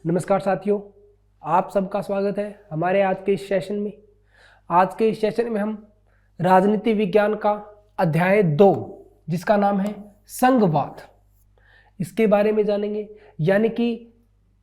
नमस्कार साथियों, आप सबका स्वागत है हमारे आज के इस सेशन में। आज के इस सेशन में हम राजनीति विज्ञान का अध्याय 2 जिसका नाम है संघवाद, इसके बारे में जानेंगे। यानी कि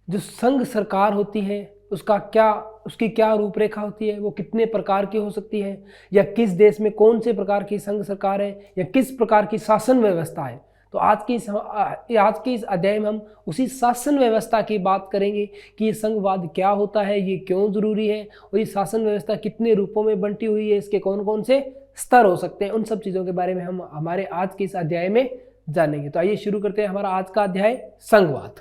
जो संघ सरकार होती है उसकी क्या रूपरेखा होती है, वो कितने प्रकार की हो सकती है, या किस देश में कौन से प्रकार की संघ सरकार है, या किस प्रकार की शासन व्यवस्था है। तो आज के इस अध्याय में हम उसी शासन व्यवस्था की बात करेंगे कि ये संघवाद क्या होता है, ये क्यों जरूरी है, और ये शासन व्यवस्था कितने रूपों में बंटी हुई है, इसके कौन कौन से स्तर हो सकते हैं, उन सब चीज़ों के बारे में हम हमारे आज के इस अध्याय में जानेंगे। तो आइए शुरू करते हैं हमारा आज का अध्याय संघवाद।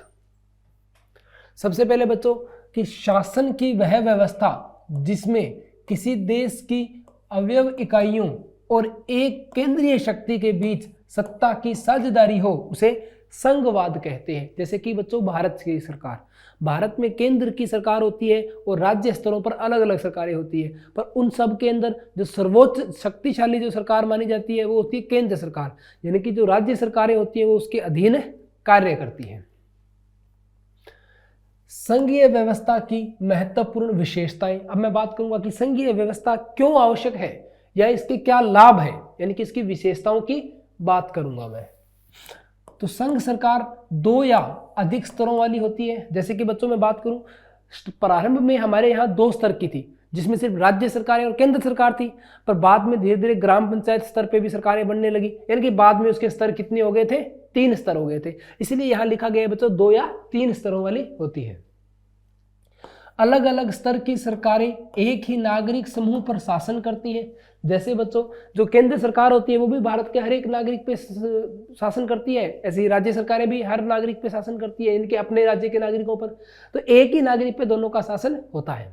सबसे पहले बच्चों कि शासन की वह व्यवस्था जिसमें किसी देश की अवयव इकाइयों और एक केंद्रीय शक्ति के बीच सत्ता की साझेदारी हो, उसे संघवाद कहते हैं। जैसे कि बच्चों भारत की सरकार, भारत में केंद्र की सरकार होती है और राज्य स्तरों पर अलग अलग सरकारें होती है, पर उन सब के अंदर जो सर्वोच्च शक्तिशाली जो सरकार मानी जाती है वो होती है केंद्र सरकार। यानी कि जो राज्य सरकारें होती है वो उसके अधीन कार्य करती हैं। संघीय व्यवस्था की महत्वपूर्ण विशेषताएं। अब मैं बात करूंगा कि संघीय व्यवस्था क्यों आवश्यक है या इसके क्या लाभ है, यानी कि इसकी विशेषताओं की बात करूंगा मैं। तो संघ सरकार 2 या अधिक स्तरों वाली होती है। जैसे कि बच्चों मैं बात करूं, प्रारंभ में हमारे यहाँ 2 स्तर की थी जिसमें सिर्फ राज्य सरकारें और केंद्र सरकार थी, पर बाद में धीरे धीरे ग्राम पंचायत स्तर पे भी सरकारें बनने लगी। यानी कि बाद में उसके स्तर कितने हो गए थे, 3 स्तर हो गए थे। इसीलिए यहाँ लिखा गया बच्चों 2 या 3 स्तरों वाली होती है। अलग अलग स्तर की सरकारें एक ही नागरिक समूह पर शासन करती है। जैसे बच्चों जो केंद्र सरकार होती है वो भी भारत के हर एक नागरिक पे शासन करती है, ऐसे ही राज्य सरकारें भी हर नागरिक पे शासन करती है, इनके अपने राज्य के नागरिकों पर। तो एक ही नागरिक पे दोनों का शासन होता है।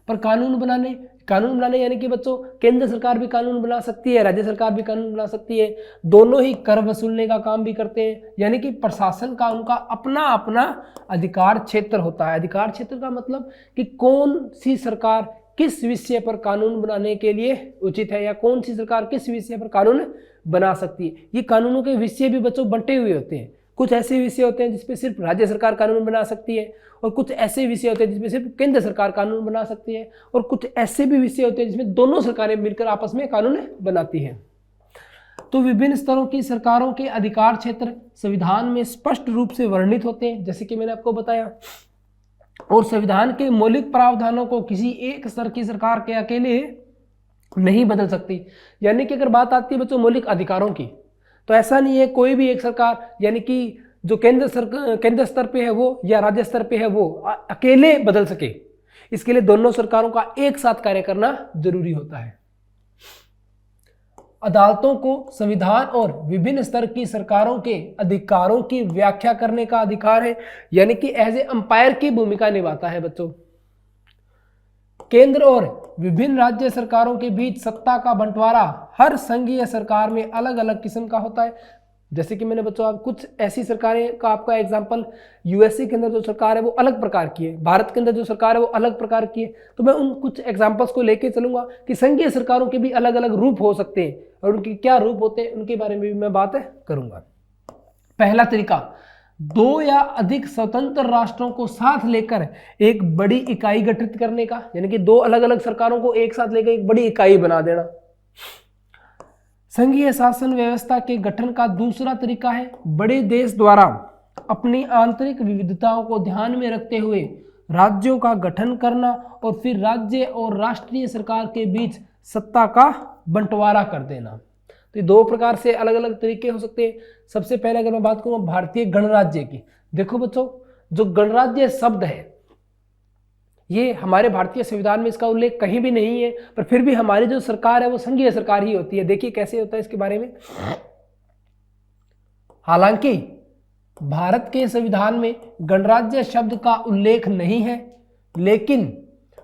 पर कानून बनाने यानी कि बच्चों केंद्र सरकार भी कानून बना सकती है, राज्य सरकार भी कानून बना सकती है। दोनों ही कर वसूलने का काम भी करते हैं। यानी कि प्रशासन का उनका अपना अपना अधिकार क्षेत्र होता है। अधिकार क्षेत्र का मतलब कि कौन सी सरकार किस विषय पर कानून बनाने के लिए उचित है, या कौन सी सरकार किस विषय पर कानून बना सकती है। ये कानूनों के विषय भी बच्चों बंटे हुए होते हैं। कुछ ऐसे विषय होते हैं जिसपे सिर्फ राज्य सरकार कानून बना सकती है, और कुछ ऐसे विषय होते हैं जिसमें सिर्फ केंद्र सरकार कानून बना सकती है, और कुछ ऐसे भी विषय होते हैं जिसमें दोनों सरकारें मिलकर आपस में कानून बनाती हैं। तो विभिन्न स्तरों की सरकारों के अधिकार क्षेत्र संविधान में स्पष्ट रूप से वर्णित होते हैं, जैसे कि मैंने आपको बताया। और संविधान के मौलिक प्रावधानों को किसी एक स्तर की सरकार के अकेले नहीं बदल सकती। यानी कि अगर बात आती है बच्चों मौलिक अधिकारों की, तो ऐसा नहीं है कोई भी एक सरकार, यानी कि जो केंद्र स्तर पे है वो या राज्य स्तर पे है वो अकेले बदल सके। इसके लिए दोनों सरकारों का एक साथ कार्य करना जरूरी होता है। अदालतों को संविधान और विभिन्न स्तर की सरकारों के अधिकारों की व्याख्या करने का अधिकार है, यानी कि एज ए अंपायर की भूमिका निभाता है बच्चों। केंद्र और विभिन्न राज्य सरकारों के बीच सत्ता का बंटवारा हर संघीय सरकार में अलग अलग किस्म का होता है। जैसे कि मैंने बच्चों आप कुछ ऐसी सरकारें का आपका एग्जांपल, यूएसए के अंदर जो सरकार है वो अलग प्रकार की है, भारत के अंदर जो सरकार है वो अलग प्रकार की है। तो मैं उन कुछ एग्जांपल्स को लेके चलूंगा कि संघीय सरकारों के भी अलग अलग रूप हो सकते हैं, और उनके क्या रूप होते हैं उनके बारे में भी मैं बात करूंगा। पहला तरीका, 2 या अधिक स्वतंत्र राष्ट्रों को साथ लेकर एक बड़ी इकाई गठित करने का, यानी कि 2 अलग अलग सरकारों को एक साथ लेकर एक बड़ी इकाई बना देना। संघीय शासन व्यवस्था के गठन का दूसरा तरीका है बड़े देश द्वारा अपनी आंतरिक विविधताओं को ध्यान में रखते हुए राज्यों का गठन करना, और फिर राज्य और राष्ट्रीय सरकार के बीच सत्ता का बंटवारा कर देना। तो 2 प्रकार से अलग अलग तरीके हो सकते हैं। सबसे पहले अगर मैं बात करूँ भारतीय गणराज्य की, देखो बच्चों जो गणराज्य शब्द है ये हमारे भारतीय संविधान में इसका उल्लेख कहीं भी नहीं है, पर फिर भी हमारी जो सरकार है वो संघीय सरकार ही होती है। देखिए कैसे होता है इसके बारे में। हालांकि भारत के संविधान में गणराज्य शब्द का उल्लेख नहीं है, लेकिन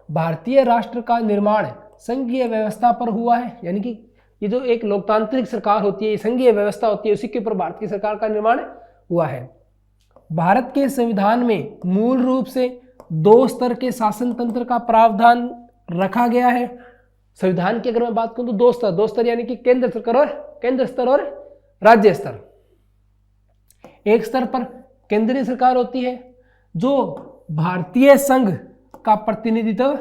भारतीय राष्ट्र का निर्माण संघीय व्यवस्था पर हुआ है। यानी कि ये जो एक लोकतांत्रिक सरकार होती है, ये संघीय व्यवस्था होती है, उसी के ऊपर भारत की सरकार का निर्माण हुआ है। भारत के संविधान में मूल रूप से 2 स्तर के शासन तंत्र का प्रावधान रखा गया है। संविधान की अगर मैं बात करूं तो 2 स्तर यानी कि केंद्र स्तर और राज्य स्तर। एक स्तर पर केंद्रीय सरकार होती है जो भारतीय संघ का प्रतिनिधित्व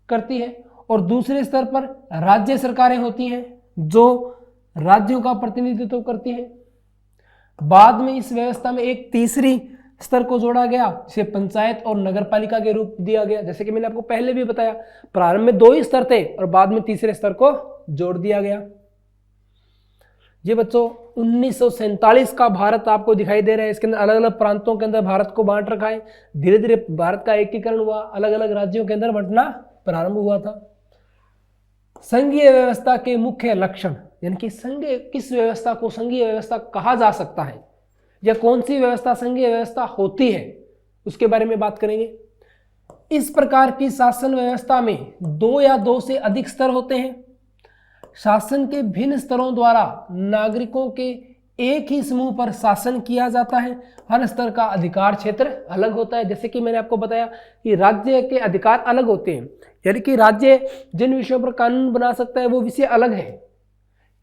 करती है, और दूसरे स्तर पर राज्य सरकारें होती हैं जो राज्यों का प्रतिनिधित्व करती हैं। बाद में इस व्यवस्था में एक तीसरी स्तर को जोड़ा गया, जिसे पंचायत और नगरपालिका के रूप दिया गया। जैसे कि मैंने आपको पहले भी बताया, प्रारंभ में 2 ही स्तर थे और बाद में तीसरे स्तर को जोड़ दिया गया। ये बच्चों 1947 का भारत आपको दिखाई दे रहा है। इसके अंदर अलग अलग प्रांतों के अंदर भारत को बांट रखा है। धीरे धीरे भारत का एकीकरण हुआ, अलग अलग राज्यों के अंदर बंटना प्रारंभ हुआ था। संघीय व्यवस्था के मुख्य लक्षण, यानी कि संघीय किस व्यवस्था को संघीय व्यवस्था कहा जा सकता है, या कौन सी व्यवस्था संघीय व्यवस्था होती है, उसके बारे में बात करेंगे। इस प्रकार की शासन व्यवस्था में 2 या 2 से अधिक स्तर होते हैं। शासन के भिन्न स्तरों द्वारा नागरिकों के एक ही समूह पर शासन किया जाता है। हर स्तर का अधिकार क्षेत्र अलग होता है। जैसे कि मैंने आपको बताया कि राज्य के अधिकार अलग होते हैं, यानी कि राज्य जिन विषयों पर कानून बना सकता है वो विषय अलग है,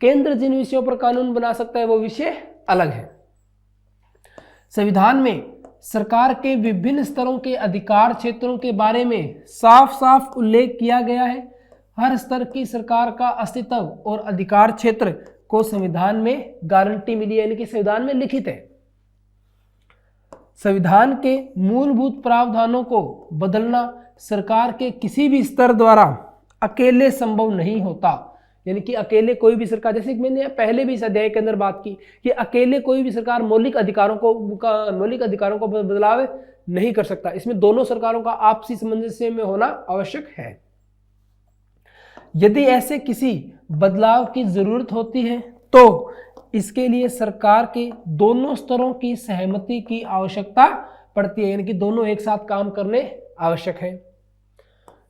केंद्र जिन विषयों पर कानून बना सकता है वो विषय अलग है। संविधान में सरकार के विभिन्न स्तरों के अधिकार क्षेत्रों के बारे में साफ साफ उल्लेख किया गया है। हर स्तर की सरकार का अस्तित्व और अधिकार क्षेत्र को संविधान में गारंटी मिली है, यानी कि संविधान में लिखित है। संविधान के मूलभूत प्रावधानों को बदलना सरकार के किसी भी स्तर द्वारा अकेले संभव नहीं होता, यानी कि अकेले कोई भी सरकार, जैसे कि मैंने पहले भी इस अध्याय के अंदर बात की कि अकेले कोई भी सरकार मौलिक अधिकारों को बदलाव नहीं कर सकता। इसमें दोनों सरकारों का आपसी सामंजस्य में होना आवश्यक है। यदि ऐसे किसी बदलाव की जरूरत होती है तो इसके लिए सरकार के दोनों स्तरों की सहमति की आवश्यकता पड़ती है, यानी कि दोनों एक साथ काम करने आवश्यक है।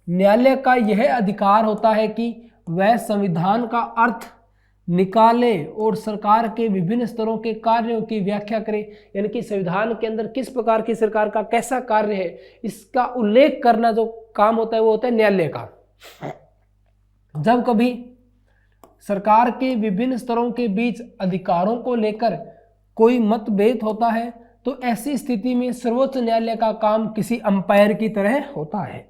न्यायालय का यह अधिकार होता है कि वह संविधान का अर्थ निकाले और सरकार के विभिन्न स्तरों के कार्यों की व्याख्या करे, यानी कि संविधान के अंदर किस प्रकार की सरकार का कैसा कार्य है इसका उल्लेख करना जो काम होता है वो होता है न्यायालय का। जब कभी सरकार के विभिन्न स्तरों के बीच अधिकारों को लेकर कोई मतभेद होता है तो ऐसी स्थिति में सर्वोच्च न्यायालय का काम किसी अंपायर की तरह होता है,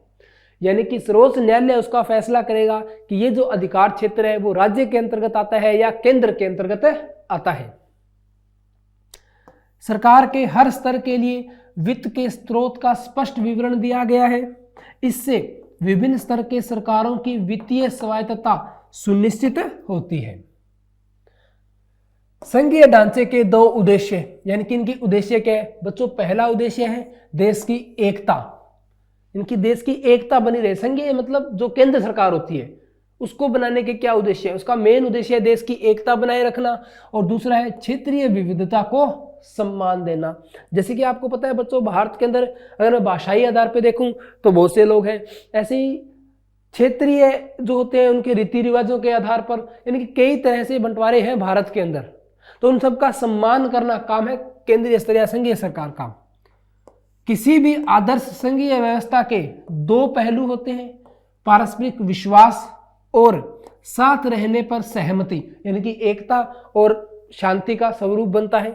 यानी कि सर्वोच्च न्यायालय उसका फैसला करेगा कि ये जो अधिकार क्षेत्र है वो राज्य के अंतर्गत आता है या केंद्र के अंतर्गत आता है। सरकार के हर स्तर के लिए वित्त के स्रोत का स्पष्ट विवरण दिया गया है। इससे विभिन्न स्तर के सरकारों की वित्तीय स्वायत्तता सुनिश्चित होती है। संघीय ढांचे के 2 उद्देश्य, यानी कि इनकी उद्देश्य क्या है बच्चों? पहला उद्देश्य है देश की एकता, इनकी देश की एकता बनी रहे। संघीय मतलब जो केंद्र सरकार होती है उसको बनाने के क्या उद्देश्य है? उसका मेन उद्देश्य है देश की एकता बनाए रखना, और दूसरा है क्षेत्रीय विविधता को सम्मान देना। जैसे कि आपको पता है बच्चों, भारत के अंदर अगर मैं भाषाई आधार पे देखूं तो बहुत से लोग हैं, ऐसे ही क्षेत्रीय जो होते हैं उनके रीति रिवाजों के आधार पर, यानी कि कई तरह से बंटवारे हैं भारत के अंदर, तो उन सबका सम्मान करना काम है केंद्रीय स्तर या संघीय सरकार का। किसी भी आदर्श संघीय व्यवस्था के 2 पहलू होते हैं, पारस्परिक विश्वास और साथ रहने पर सहमति, यानी कि एकता और शांति का स्वरूप बनता है।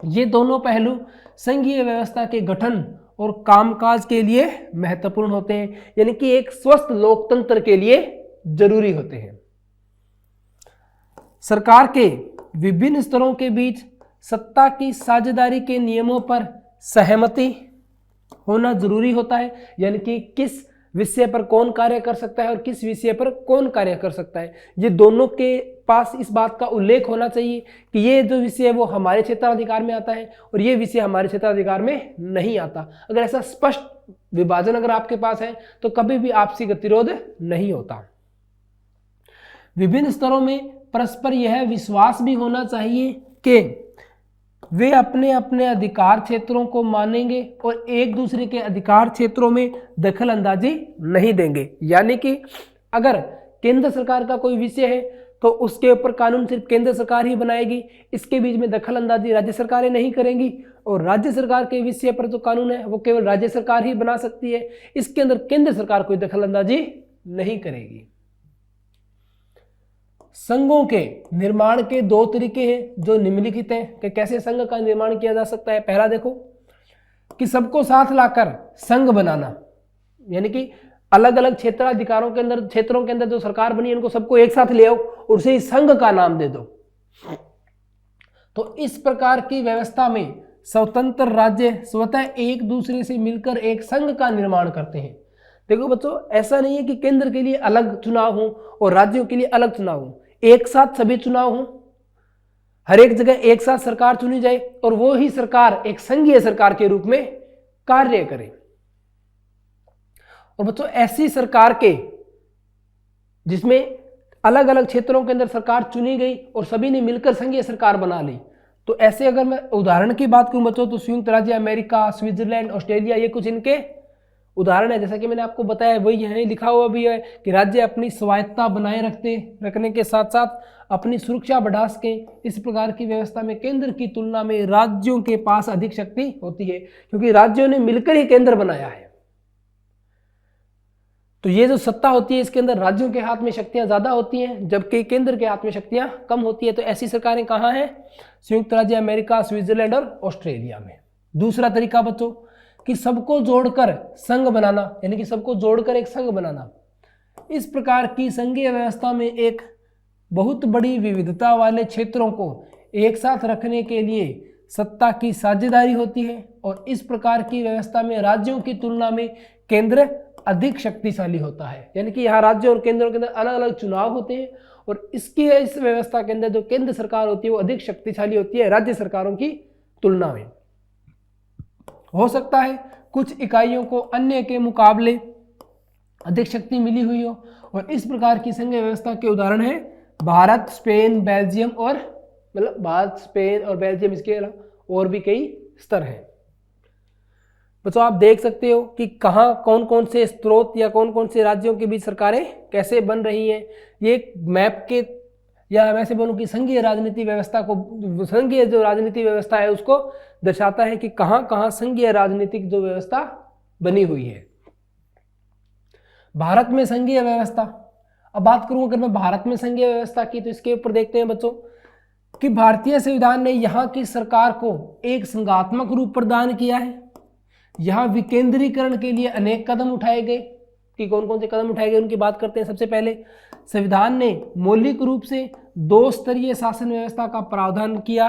ये दोनों पहलू संघीय व्यवस्था के गठन और कामकाज के लिए महत्वपूर्ण होते हैं, यानी कि एक स्वस्थ लोकतंत्र के लिए जरूरी होते हैं। सरकार के विभिन्न स्तरों के बीच सत्ता की साझेदारी के नियमों पर सहमति होना जरूरी होता है, यानी कि किस विषय पर कौन कार्य कर सकता है और किस विषय पर कौन कार्य कर सकता है। ये दोनों के पास इस बात का उल्लेख होना चाहिए कि ये जो विषय है वो हमारे क्षेत्राधिकार में आता है और ये विषय हमारे क्षेत्राधिकार में नहीं आता। अगर ऐसा स्पष्ट विभाजन अगर आपके पास है तो कभी भी आपसी गतिरोध नहीं होता। विभिन्न स्तरों में परस्पर यह विश्वास भी होना चाहिए कि वे अपने अपने अधिकार क्षेत्रों को मानेंगे और एक दूसरे के अधिकार क्षेत्रों में दखल अंदाजी नहीं देंगे। यानी कि अगर केंद्र सरकार का कोई विषय है तो उसके ऊपर कानून सिर्फ केंद्र सरकार ही बनाएगी, इसके बीच में दखल अंदाजी राज्य सरकारें नहीं करेंगी, और राज्य सरकार के विषय पर जो कानून है वो केवल राज्य सरकार ही बना सकती है, इसके अंदर केंद्र सरकार कोई दखल अंदाजी नहीं करेगी। संघों के निर्माण के 2 तरीके हैं जो निम्नलिखित हैं कि कैसे संघ का निर्माण किया जा सकता है। पहला देखो, कि सबको साथ लाकर संघ बनाना, यानी कि अलग अलग क्षेत्रों के अंदर जो सरकार बनी है उनको सबको एक साथ ले आओ और उसे संघ का नाम दे दो। तो इस प्रकार की व्यवस्था में स्वतंत्र राज्य स्वतः एक दूसरे से मिलकर एक संघ का निर्माण करते हैं। देखो बच्चों, ऐसा नहीं है कि केंद्र के लिए अलग चुनाव हो और राज्यों के लिए अलग चुनाव हो, एक साथ सभी चुनाव हो, हर एक जगह एक साथ सरकार चुनी जाए और वो ही सरकार एक संघीय सरकार के रूप में कार्य करे। और बच्चों, ऐसी सरकार के जिसमें अलग अलग क्षेत्रों के अंदर सरकार चुनी गई और सभी ने मिलकर संघीय सरकार बना ली, तो ऐसे अगर मैं उदाहरण की बात करूं बच्चों, तो संयुक्त राज्य अमेरिका, स्विट्जरलैंड, ऑस्ट्रेलिया, ये कुछ इनके उदाहरण है। जैसा कि मैंने आपको बताया, वही यहीं लिखा हुआ भी है कि राज्य अपनी स्वायत्तता बनाए रखने के साथ साथ अपनी सुरक्षा बढ़ा सके। इस प्रकार की व्यवस्था में केंद्र की तुलना में राज्यों के पास अधिक शक्ति होती है, क्योंकि राज्यों ने मिलकर ही केंद्र बनाया है। तो ये जो सत्ता होती है इसके अंदर राज्यों के हाथ में शक्तियां ज्यादा होती हैं, जबकि केंद्र के हाथ में शक्तियां कम होती है। तो ऐसी सरकारें कहाँ हैं? संयुक्त राज्य अमेरिका, स्विट्जरलैंड और ऑस्ट्रेलिया में। दूसरा तरीका बच्चों कि सबको जोड़कर संघ बनाना, यानी कि सबको जोड़कर एक संघ बनाना। इस प्रकार की संघीय व्यवस्था में एक बहुत बड़ी विविधता वाले क्षेत्रों को एक साथ रखने के लिए सत्ता की साझेदारी होती है और इस प्रकार की व्यवस्था में राज्यों की तुलना में केंद्र अधिक शक्तिशाली होता है। यानी कि यहाँ राज्य और केंद्रों के अंदर अलग अलग चुनाव होते हैं और इस व्यवस्था के अंदर जो केंद्र सरकार होती है वो अधिक शक्तिशाली होती है राज्य सरकारों की तुलना में। हो सकता है कुछ इकाइयों को अन्य के मुकाबले अधिक शक्ति मिली हुई हो, और इस प्रकार की संघीय व्यवस्था के उदाहरण है भारत, स्पेन, बेल्जियम और भारत, स्पेन और बेल्जियम, इसके अलावा और भी कई स्तर हैं। बच्चों, आप देख सकते हो कि कहाँ कौन कौन से स्रोत या कौन कौन से राज्यों के बीच सरकारें कैसे बन रही हैं। ये एक मैप के, या मैं ऐसे बोलूँ कि संघीय राजनीति व्यवस्था को, संघीय जो राजनीति व्यवस्था है उसको दर्शाता है कि कहाँ कहाँ संघीय राजनीतिक जो व्यवस्था बनी हुई है। भारत में संघीय व्यवस्था, अब बात करूं अगर मैं भारत में संघीय व्यवस्था की, तो इसके ऊपर देखते हैं बच्चों कि भारतीय संविधान ने यहाँ की सरकार को एक संघात्मक रूप प्रदान किया है। यहाँ विकेंद्रीकरण के लिए अनेक कदम उठाए गए, कि कौन कौन से कदम उठाए गए उनकी बात करते हैं। सबसे पहले संविधान ने मौलिक रूप से 2 स्तरीय शासन व्यवस्था का प्रावधान किया।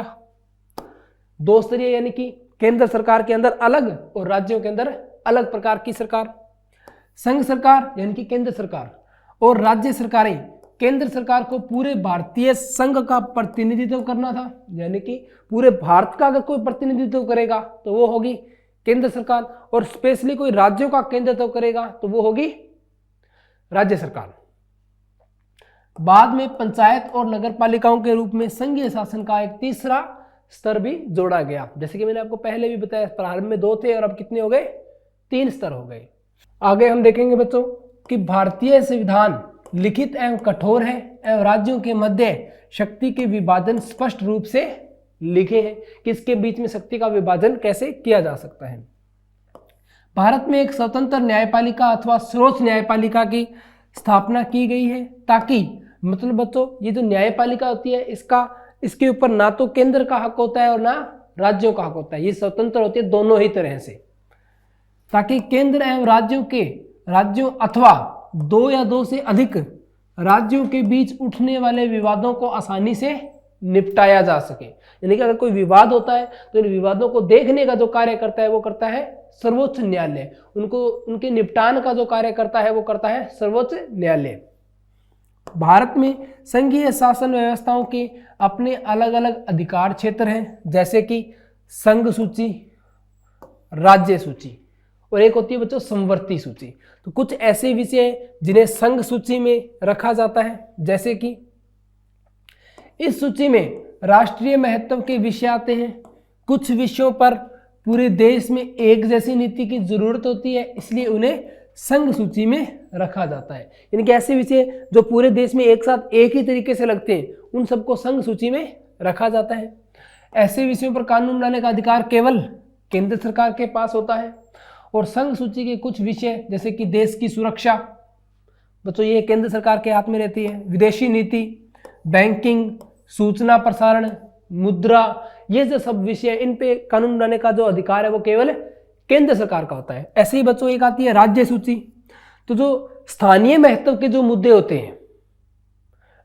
2 स्तरीय यानी कि केंद्र सरकार के अंदर अलग और राज्यों के अंदर अलग प्रकार की सरकार। संघ सरकार यानी कि केंद्र सरकार और राज्य सरकारें, केंद्र सरकार को पूरे भारतीय संघ का प्रतिनिधित्व करना था, यानी कि पूरे भारत का अगर कोई प्रतिनिधित्व करेगा तो वो होगी केंद्र सरकार, और स्पेशली कोई राज्यों का केंद्रित्व करेगा तो वो होगी राज्य सरकार। बाद में पंचायत और नगर पालिकाओं के रूप में संघीय शासन का एक तीसरा स्तर भी जोड़ा गया। जैसे कि मैंने आपको पहले भी बताया, प्रारंभ में 2 थे और अब कितने हो गए? 3 स्तर हो गए। आगे हम देखेंगे बच्चों कि भारतीय संविधान लिखित एवं कठोर है एवं राज्यों के मध्य शक्ति के विभाजन स्पष्ट रूप से लिखे हैं कि इसके बीच में शक्ति का विभाजन कैसे किया जा सकता है। भारत में एक स्वतंत्र न्यायपालिका अथवा सर्वोच्च न्यायपालिका की स्थापना की गई है, ताकि मतलब बच्चों ये जो न्यायपालिका होती है इसके ऊपर ना तो केंद्र का हक होता है और ना राज्यों का हक होता है, ये स्वतंत्र होती है दोनों ही तरह से, ताकि केंद्र एवं राज्यों अथवा 2 या 2 से अधिक राज्यों के बीच उठने वाले विवादों को आसानी से निपटाया जा सके। यानी कि अगर कोई विवाद होता है तो इन विवादों को देखने का जो कार्य करता है वो करता है सर्वोच्च न्यायालय, उनके निपटान का जो कार्य करता है वो करता है सर्वोच्च न्यायालय। भारत में संघीय शासन व्यवस्थाओं के अपने अलग अलग अधिकार क्षेत्र हैं, जैसे कि संघ सूची, राज्य सूची और एक होती है बच्चों संवर्ती सूची। तो कुछ ऐसे विषय जिन्हें संघ सूची में रखा जाता है, जैसे कि इस सूची में राष्ट्रीय महत्व के विषय आते हैं। कुछ विषयों पर पूरे देश में एक जैसी नीति की जरूरत होती है, इसलिए उन्हें संघ सूची में रखा जाता है। यानी कि ऐसे विषय जो पूरे देश में एक साथ एक ही तरीके से लगते हैं उन सबको संघ सूची में रखा जाता है। ऐसे विषयों पर कानून बनाने का अधिकार केवल केंद्र सरकार के पास होता है। और संघ सूची के कुछ विषय जैसे कि देश की सुरक्षा, बच्चों ये केंद्र सरकार के हाथ में रहती है। विदेशी नीति, बैंकिंग, सूचना प्रसारण, मुद्रा, ये जो सब विषय इन पे कानून बनाने का जो अधिकार है वो केवल केंद्र सरकार का होता है। ऐसे ही बच्चों एक आती है राज्य सूची। तो जो स्थानीय महत्व के जो मुद्दे होते हैं,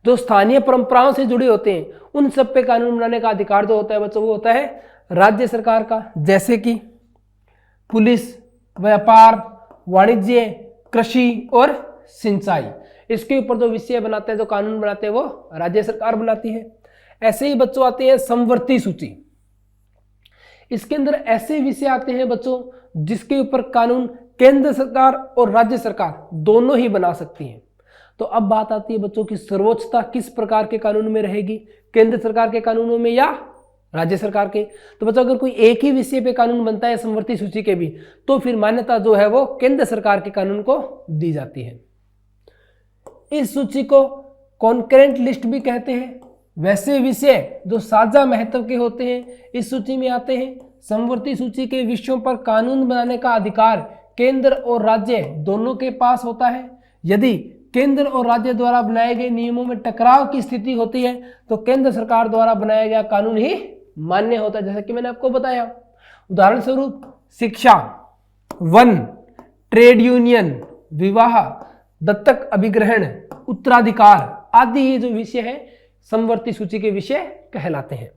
जो स्थानीय परंपराओं से जुड़े होते हैं, उन सब पे कानून बनाने का अधिकार जो होता है बच्चों वो होता है राज्य सरकार का। जैसे कि पुलिस, व्यापार, वाणिज्य, कृषि और सिंचाई, इसके ऊपर जो विषय बनाते हैं, जो कानून बनाते हैं, वो राज्य सरकार बनाती है। ऐसे ही बच्चों आते हैं समवर्ती सूची। इसके अंदर ऐसे विषय आते हैं बच्चों जिसके ऊपर कानून केंद्र सरकार और राज्य सरकार दोनों ही बना सकती हैं। तो अब बात आती है बच्चों की सर्वोच्चता किस प्रकार के कानून में रहेगी, केंद्र सरकार के कानूनों में या राज्य सरकार के। तो बच्चों अगर कोई एक ही विषय पे कानून बनता है समवर्ती सूची के भी, तो फिर मान्यता जो है वो केंद्र सरकार के कानून को दी जाती है। इस सूची को कॉन्करेंट लिस्ट भी कहते हैं। वैसे विषय जो साझा महत्व के होते हैं इस सूची में आते हैं। समवर्ती सूची के विषयों पर कानून बनाने का अधिकार केंद्र और राज्य दोनों के पास होता है। यदि केंद्र और राज्य द्वारा बनाए गए नियमों में टकराव की स्थिति होती है तो केंद्र सरकार द्वारा बनाया गया कानून ही मान्य होता है, जैसा कि मैंने आपको बताया। उदाहरण स्वरूप शिक्षा, वन, ट्रेड यूनियन, विवाह, दत्तक अभिग्रहण, उत्तराधिकार आदि ये जो विषय है समवर्ती सूची के विषय कहलाते हैं।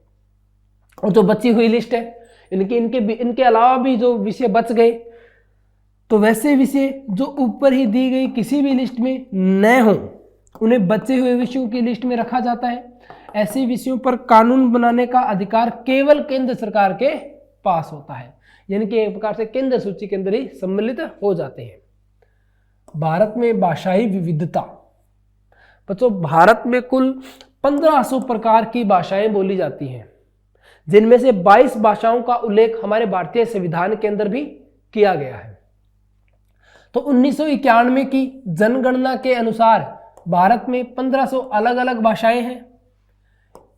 और जो बची हुई लिस्ट है इनके अलावा भी जो विषय बच गए, तो वैसे विषय जो ऊपर ही दी गई किसी भी लिस्ट में न हो उन्हें बचे हुए विषयों की लिस्ट में रखा जाता है। ऐसे विषयों पर कानून बनाने का अधिकार केवल केंद्र सरकार के पास होता है, यानी कि एक प्रकार से केंद्र सूची के अंदर ही सम्मिलित हो जाते हैं। भारत में भाषाई विविधता। बच्चों भारत में कुल 1500 प्रकार की भाषाएं बोली जाती हैं, जिनमें से 22 भाषाओं का उल्लेख हमारे भारतीय संविधान के अंदर भी किया गया है। तो 1991 की जनगणना के अनुसार भारत में 1500 अलग अलग भाषाएं हैं।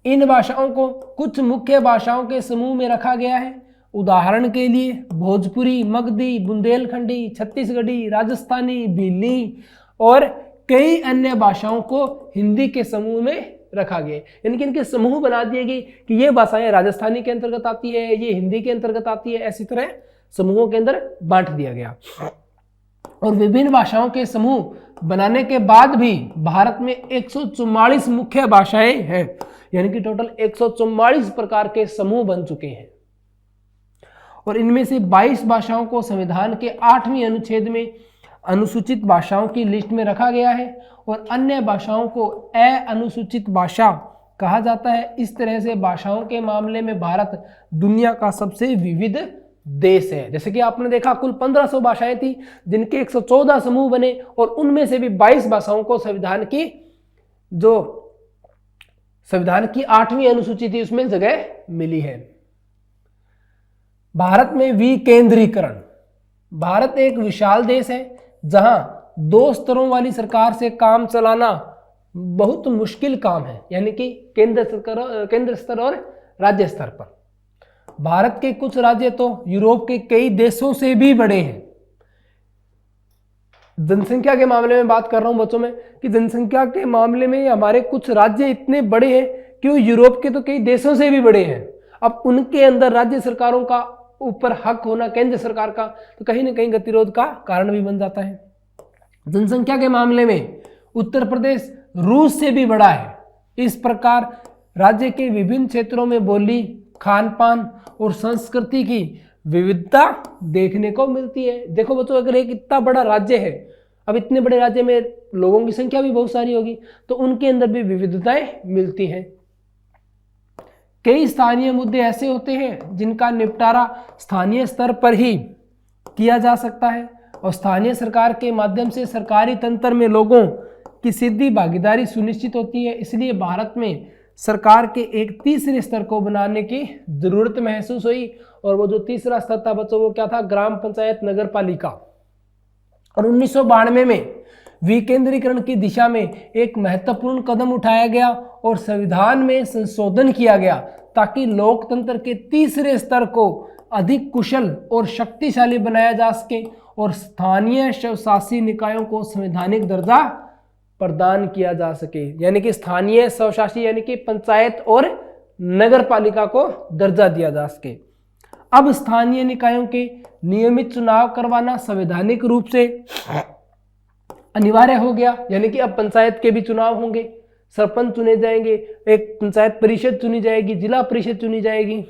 इन भाषाओं को कुछ मुख्य भाषाओं के समूह में रखा गया है। उदाहरण के लिए भोजपुरी, मगधी, बुंदेलखंडी, छत्तीसगढ़ी, राजस्थानी, भीली और कई अन्य भाषाओं को हिंदी के समूह में रखा गया। यानी इनके समूह बना दिए गए कि ये भाषाएं राजस्थानी के अंतर्गत आती है, ये हिंदी के अंतर्गत आती है, ऐसी तरह समूहों के अंदर बांट दिया गया। और विभिन्न भाषाओं के समूह बनाने के बाद भी भारत में 144 मुख्य भाषाएं हैं, यानी कि टोटल 144 प्रकार के समूह बन चुके हैं। और इनमें से 22 भाषाओं को संविधान के 8वें अनुच्छेद में अनुसूचित भाषाओं की लिस्ट में रखा गया है और अन्य भाषाओं को अनुसूचित भाषा कहा जाता है। इस तरह से भाषाओं के मामले में भारत दुनिया का सबसे विविध देश है। जैसे कि आपने देखा कुल 1500 भाषाएं थी, जिनके 114 समूह बने और उनमें से भी 22 भाषाओं को संविधान की 8वीं अनुसूची थी उसमें जगह मिली है। भारत में विकेंद्रीकरण। भारत एक विशाल देश है जहां 2 स्तरों वाली सरकार से काम चलाना बहुत मुश्किल काम है, यानी कि केंद्र स्तर और राज्य स्तर पर। भारत के कुछ राज्य तो यूरोप के कई देशों से भी बड़े हैं। जनसंख्या के मामले में बात कर रहा हूं बच्चों में कि जनसंख्या के मामले में हमारे कुछ राज्य इतने बड़े हैं कि वो यूरोप के तो कई देशों से भी बड़े हैं। अब उनके अंदर राज्य सरकारों का ऊपर हक होना केंद्र सरकार का तो कहीं ना कहीं गतिरोध का कारण भी बन जाता है। जनसंख्या के मामले में उत्तर प्रदेश रूस से भी बड़ा है। इस प्रकार राज्य के विभिन्न क्षेत्रों में बोली, खान पान और संस्कृति की विविधता देखने को मिलती है। देखो बच्चों, अगर एक इतना बड़ा राज्य है, अब इतने बड़े राज्य में लोगों की संख्या भी बहुत सारी होगी, तो उनके अंदर भी विविधताएं मिलती हैं। कई स्थानीय मुद्दे ऐसे होते हैं जिनका निपटारा स्थानीय स्तर पर ही किया जा सकता है और स्थानीय सरकार के माध्यम से सरकारी तंत्र में लोगों की सीधी भागीदारी सुनिश्चित होती है। इसलिए भारत में सरकार के एक तीसरे स्तर को बनाने की जरूरत महसूस हुई और वो जो तीसरा स्तर था बच्चों वो क्या था? ग्राम पंचायत, नगर पालिका। और 1992 में विकेंद्रीकरण की दिशा में एक महत्वपूर्ण कदम उठाया गया और संविधान में संशोधन किया गया ताकि लोकतंत्र के तीसरे स्तर को अधिक कुशल और शक्तिशाली बनाया जा सके और स्थानीय स्वशासी निकायों को संवैधानिक दर्जा प्रदान किया जा सके। यानी कि स्थानीय स्वशासी यानी कि पंचायत और नगर पालिका को दर्जा दिया जा सके। अब स्थानीय निकायों के नियमित चुनाव करवाना संवैधानिक रूप से अनिवार्य हो गया, यानी कि अब पंचायत के भी चुनाव होंगे, सरपंच चुने जाएंगे, एक पंचायत परिषद चुनी जाएगी, जिला परिषद चुनी जाएगी।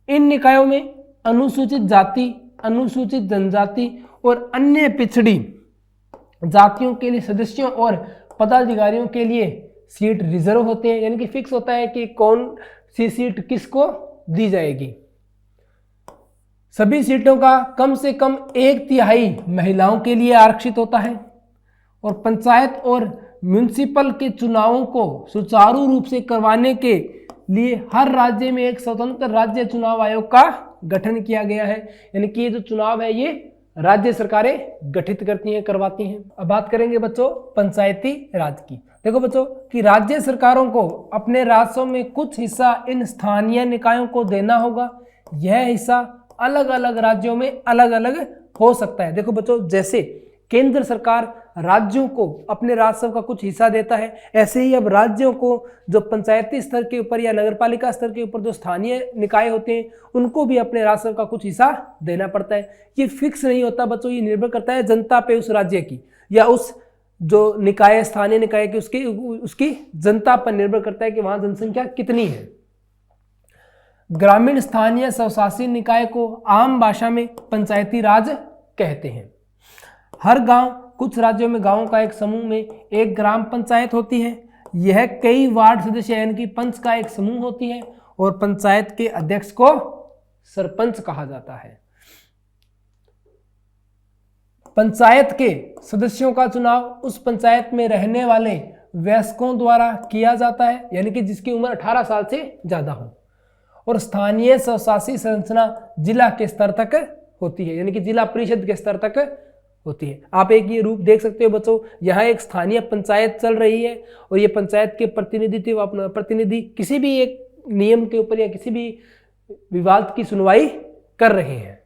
इन निकायों में अनुसूचित जाति, अनुसूचित जनजाति और अन्य पिछड़ी जातियों के लिए सदस्यों और पदाधिकारियों के लिए सीट रिजर्व होते हैं, यानी कि फिक्स होता है कि कौन सी सीट किसको दी जाएगी। सभी सीटों का कम से कम 1/3 महिलाओं के लिए आरक्षित होता है और पंचायत और म्युनिसिपल के चुनावों को सुचारू रूप से करवाने के लिए हर राज्य में एक स्वतंत्र राज्य चुनाव आयोग का गठन किया गया है, यानी कि ये जो चुनाव है ये राज्य सरकारें गठित करती हैं, करवाती हैं। अब बात करेंगे बच्चों पंचायती राज की। देखो बच्चों कि राज्य सरकारों को अपने राजस्व में कुछ हिस्सा इन स्थानीय निकायों को देना होगा। यह हिस्सा अलग अलग राज्यों में अलग अलग हो सकता है। देखो बच्चों जैसे केंद्र सरकार राज्यों को अपने राजस्व का कुछ हिस्सा देता है, ऐसे ही अब राज्यों को जो पंचायती स्तर के ऊपर या नगरपालिका स्तर के ऊपर जो स्थानीय निकाय होते हैं उनको भी अपने राजस्व का कुछ हिस्सा देना पड़ता है। ये फिक्स नहीं होता बच्चों, ये निर्भर करता है जनता पे उस राज्य की या उस जो निकाय स्थानीय निकाय की उसकी जनता पर निर्भर करता है कि वहां जनसंख्या कितनी है। ग्रामीण स्थानीय स्वशासी निकाय को आम भाषा में पंचायती राज कहते हैं। हर गांव, कुछ राज्यों में गांवों का एक समूह में एक ग्राम पंचायत होती है। यह कई वार्ड सदस्य यानी कि पंच का एक समूह होती है और पंचायत के अध्यक्ष को सरपंच कहा जाता है। पंचायत के सदस्यों का चुनाव उस पंचायत में रहने वाले वयस्कों द्वारा किया जाता है, यानी कि जिसकी उम्र 18 साल से ज्यादा हो, और स्थानीय स्वशासी संरचना जिला के स्तर तक होती है, यानी कि जिला परिषद के स्तर तक होती है। आप एक ये रूप देख सकते हो बच्चों, यहाँ एक स्थानीय पंचायत चल रही है और ये पंचायत के प्रतिनिधि किसी भी एक नियम के ऊपर या किसी भी विवाद की सुनवाई कर रहे हैं।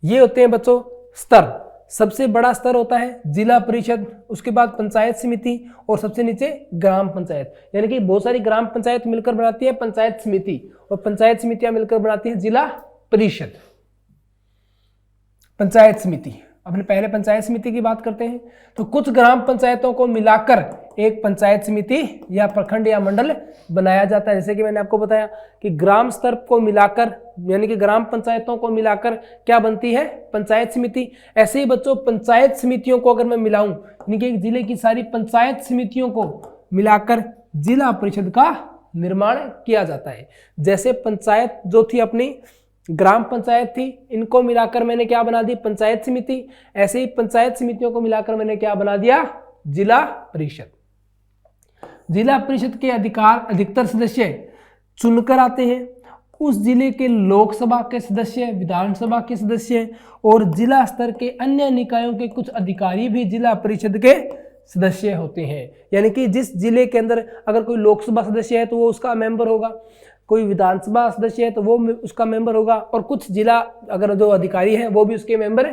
ये होते हैं बच्चों स्तर। सबसे बड़ा स्तर होता है जिला परिषद, उसके बाद पंचायत समिति और सबसे नीचे ग्राम पंचायत, यानी कि बहुत सारी ग्राम पंचायत मिलकर बनाती है पंचायत समिति और पंचायत समितियां मिलकर बनाती है जिला परिषद। पंचायत समिति, अपने पहले पंचायत समिति की बात करते हैं तो कुछ ग्राम पंचायतों को मिलाकर एक पंचायत समिति या प्रखंड या मंडल बनाया जाता है। जैसे कि मैंने आपको बताया कि ग्राम स्तर को मिलाकर यानी कि ग्राम पंचायतों को मिलाकर क्या बनती है पंचायत समिति। ऐसे ही बच्चों पंचायत समितियों को अगर मैं मिलाऊं यानी कि एक जिले की सारी पंचायत समितियों को मिलाकर जिला परिषद का निर्माण किया जाता है। जैसे पंचायत जो थी अपनी ग्राम पंचायत थी, इनको मिलाकर मैंने क्या बना दी पंचायत समिति, ऐसे ही पंचायत समितियों को मिलाकर मैंने क्या बना दिया जिला परिषद। जिला परिषद के अधिकतर सदस्य चुनकर आते हैं। उस जिले के लोकसभा के सदस्य, विधानसभा के सदस्य और जिला स्तर के अन्य निकायों के कुछ अधिकारी भी जिला परिषद के सदस्य होते हैं। यानी कि जिस जिले के अंदर अगर कोई लोकसभा सदस्य है तो वो उसका मेंबर होगा, कोई विधानसभा सदस्य है तो वो उसका मेंबर होगा और कुछ जिला अगर जो अधिकारी हैं वो भी उसके मेंबर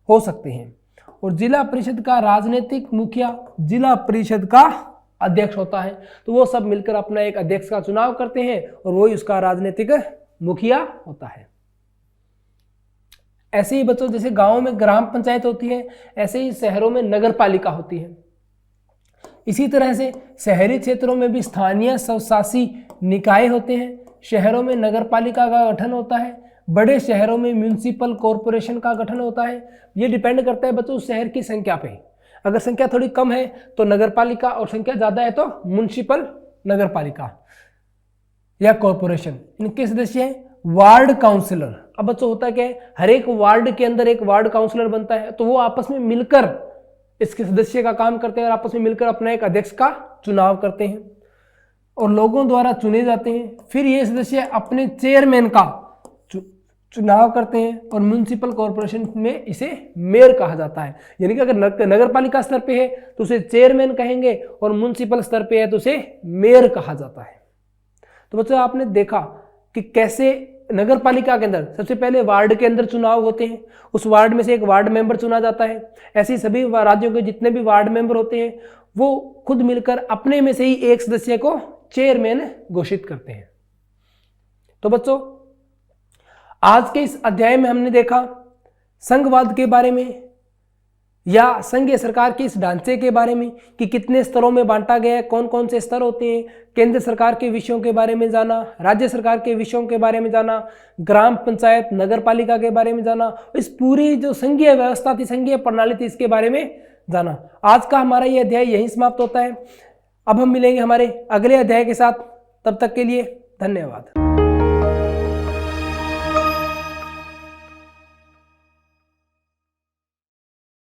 हो सकते हैं। और जिला परिषद का राजनीतिक मुखिया जिला परिषद का अध्यक्ष होता है। तो वो सब मिलकर अपना एक अध्यक्ष का चुनाव करते हैं और वही उसका राजनीतिक मुखिया होता है। ऐसे ही बच्चों जैसे गांवों में ग्राम पंचायत होती है, ऐसे ही शहरों में नगर पालिका होती है। इसी तरह से शहरी क्षेत्रों में भी स्थानीय स्वशासी निकाय होते हैं। शहरों में नगर पालिका का गठन होता है, बड़े शहरों में म्युनिसिपल कॉरपोरेशन का गठन होता है। ये डिपेंड करता है बच्चों शहर की संख्या पे। अगर संख्या थोड़ी कम है तो नगर पालिका और संख्या ज्यादा है तो म्युनिसिपल नगर पालिका या कॉरपोरेशन। इनके सदस्य हैं वार्ड काउंसिलर। अब बच्चों होता क्या है, हर एक वार्ड के अंदर एक वार्ड काउंसिलर बनता है, तो वो आपस में मिलकर इसके सदस्य का काम करते हैं और आपस में मिलकर अपना एक अध्यक्ष का चुनाव करते हैं और लोगों द्वारा चुने जाते हैं। फिर ये सदस्य अपने चेयरमैन का चुनाव करते हैं और म्युनिसिपल कॉरपोरेशन में इसे मेयर कहा जाता है। यानी कि अगर नगर पालिका स्तर पे है तो उसे चेयरमैन कहेंगे और म्युनिसिपल स्तर पे है तो उसे मेयर कहा जाता है। तो बच्चों आपने देखा कि कैसे नगर पालिका के अंदर सबसे पहले वार्ड के अंदर चुनाव होते हैं, उस वार्ड में से एक वार्ड मेंबर चुना जाता है। ऐसे ही सभी राज्यों के जितने भी वार्ड मेंबर होते हैं वो खुद मिलकर अपने में से ही एक सदस्य को चेयरमैन घोषित करते हैं। तो बच्चों आज के इस अध्याय में हमने देखा संघवाद के बारे में या संघीय सरकार के इस ढांचे के बारे में कि कितने स्तरों में बांटा गया है, कौन कौन से स्तर होते हैं, केंद्र सरकार के विषयों के बारे में जाना, राज्य सरकार के विषयों के बारे में जाना, ग्राम पंचायत नगर पालिका के बारे में जाना, इस पूरी जो संघीय व्यवस्था थी, संघीय प्रणाली थी, इसके बारे में जाना। आज का हमारा ये अध्याय यहीं समाप्त होता है। अब हम मिलेंगे हमारे अगले अध्याय के साथ, तब तक के लिए धन्यवाद।